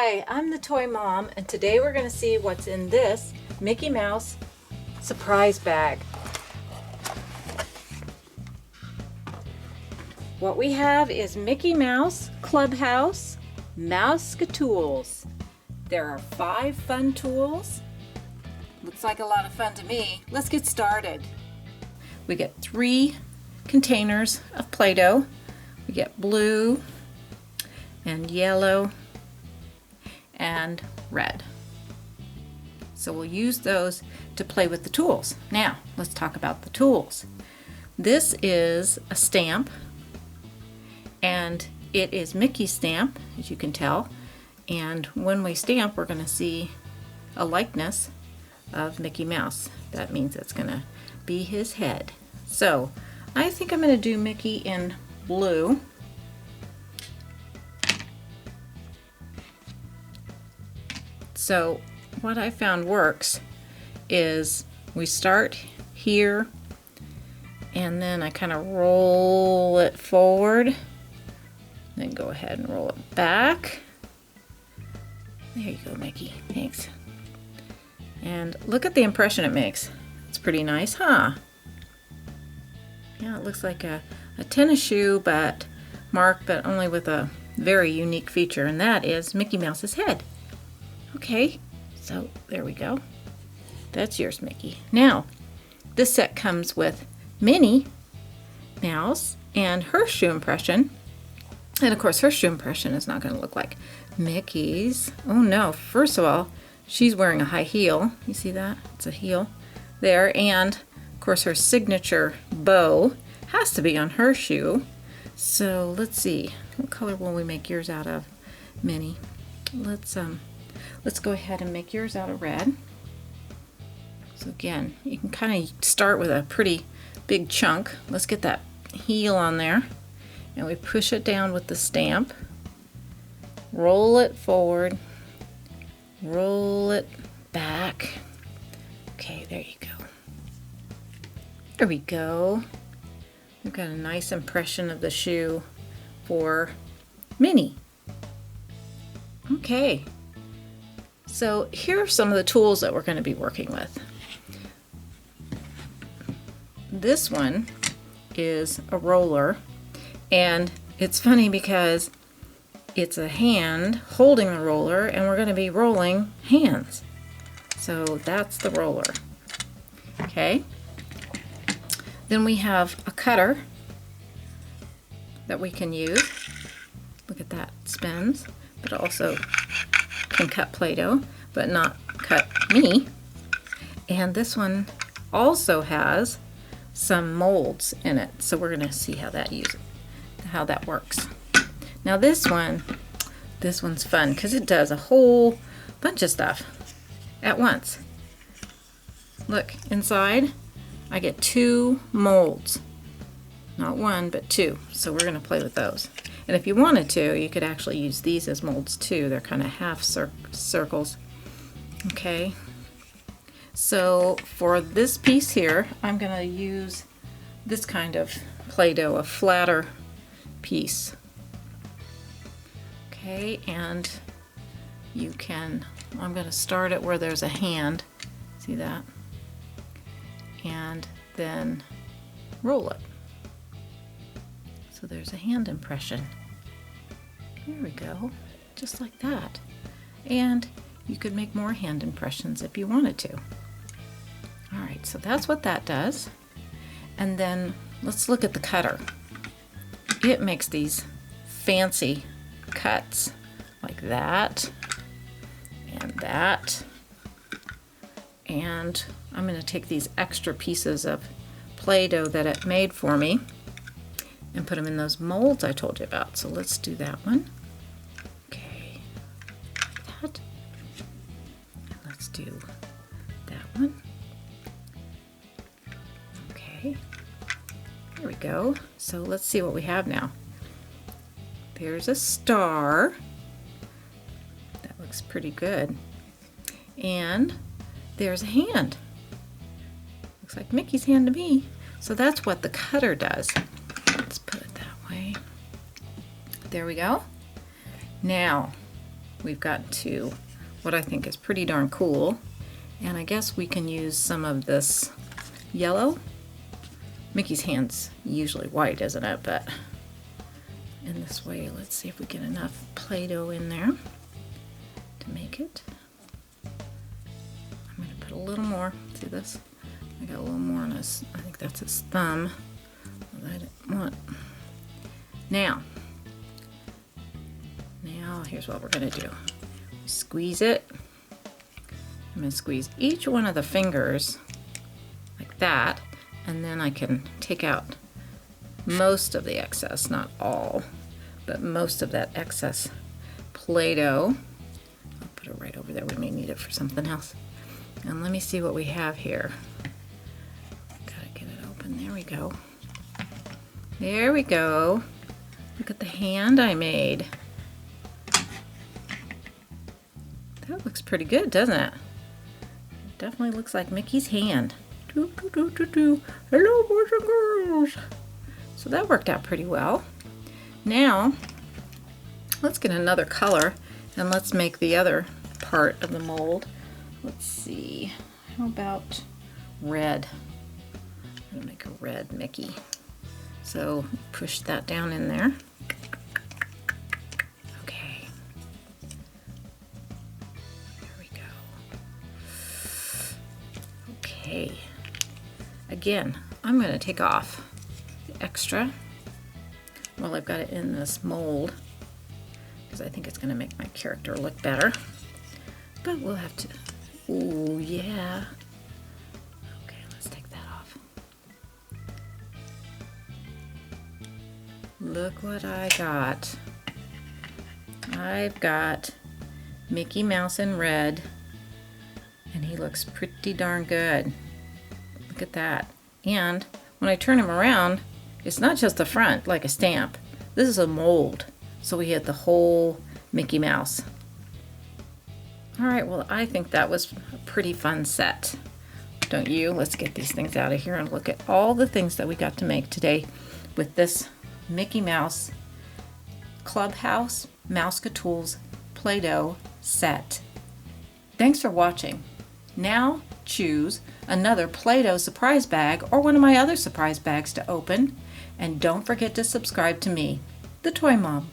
Hi, I'm the Toy Mom, and today we're going to see what's in this Mickey Mouse surprise bag. What we have is Mickey Mouse, Clubhouse, Mouskatools. There are 5 fun tools. Looks like a lot of fun to me. Let's get started. We get 3 containers of Play-Doh. We get blue and yellow and red. So we'll use those to play with the tools. Now, let's talk about the tools. This is a stamp, and it is Mickey's stamp, as you can tell. And when we stamp, we're going to see a likeness of Mickey Mouse. That means it's going to be his head. So I think I'm going to do Mickey in blue. So what I found works is we start here and then I kind of roll it forward, then go ahead and roll it back. There you go, Mickey. Thanks. And look at the impression it makes. It's pretty nice, huh? Yeah, it looks like a tennis shoe, but marked, but only with a very unique feature, and that is Mickey Mouse's head. Okay, so there we go. That's yours, Mickey. Now, this set comes with Minnie Mouse and her shoe impression. And of course, her shoe impression is not going to look like Mickey's. Oh no, first of all, she's wearing a high heel. You see that? It's a heel there. And of course, her signature bow has to be on her shoe. So let's see. What color will we make yours out of, Minnie? Let's go ahead and make yours out of red. So again, you can kind of start with a pretty big chunk. Let's get that heel on there. And we push it down with the stamp. Roll it forward. Roll it back. Okay, there you go. There we go. We've got a nice impression of the shoe for Minnie. Okay. So here are some of the tools that we're going to be working with. This one is a roller, and it's funny because it's a hand holding the roller, and we're going to be rolling hands. So that's the roller. Okay. Then we have a cutter that we can use. Look at that, it spins, but also can cut Play-Doh, but not cut me. And this one also has some molds in it, so we're going to see how that works. Now this one's fun because it does a whole bunch of stuff at once. Look, inside I get 2 molds, not 1 but 2, so we're going to play with those. And if you wanted to, you could actually use these as molds too. They're kind of half circles. Okay. So for this piece here, I'm going to use this kind of Play-Doh, a flatter piece. Okay, and I'm going to start it where there's a hand. See that? And then roll it. So there's a hand impression. There we go, just like that. And you could make more hand impressions if you wanted to. All right, so that's what that does. And then let's look at the cutter. It makes these fancy cuts like that and that. And I'm going to take these extra pieces of Play-Doh that it made for me and put them in those molds I told you about. So let's do that one. Okay, like that. And let's do that one. Okay, there we go. So let's see what we have now. There's a star. That looks pretty good. And there's a hand. Looks like Mickey's hand to me. So that's what the cutter does. Let's put it that way. There we go. Now, we've gotten to what I think is pretty darn cool. And I guess we can use some of this yellow. Mickey's hand's usually white, isn't it? But in this way, let's see if we get enough Play-Doh in there to make it. I'm going to put a little more. See this? I got a little more on his, I think that's his thumb. That I didn't want. Now, here's what we're going to do. Squeeze it. I'm going to squeeze each one of the fingers like that, and then I can take out most of the excess, not all, but most of that excess Play-Doh. I'll put it right over there. We may need it for something else. And let me see what we have here. Gotta get it open. There we go. There we go. Look at the hand I made. That looks pretty good, doesn't it? It definitely looks like Mickey's hand. Hello, boys and girls. So that worked out pretty well. Now, let's get another color and let's make the other part of the mold. Let's see, how about red? I'm gonna make a red Mickey. So push that down in there. Okay. There we go. Okay. Again, I'm going to take off the extra while I've got it in this mold because I think it's going to make my character look better. But we'll have to, ooh, yeah. Okay, let's take that off. Look what I got. I've got Mickey Mouse in red, and he looks pretty darn good. Look at that. And when I turn him around, it's not just the front like a stamp. This is a mold. So we had the whole Mickey Mouse. All right, well, I think that was a pretty fun set. Don't you? Let's get these things out of here and look at all the things that we got to make today with this Mickey Mouse Clubhouse Mouskatools Play-Doh set. Thanks for watching. Now choose another Play-Doh surprise bag or one of my other surprise bags to open. And don't forget to subscribe to me, the Toy Mom.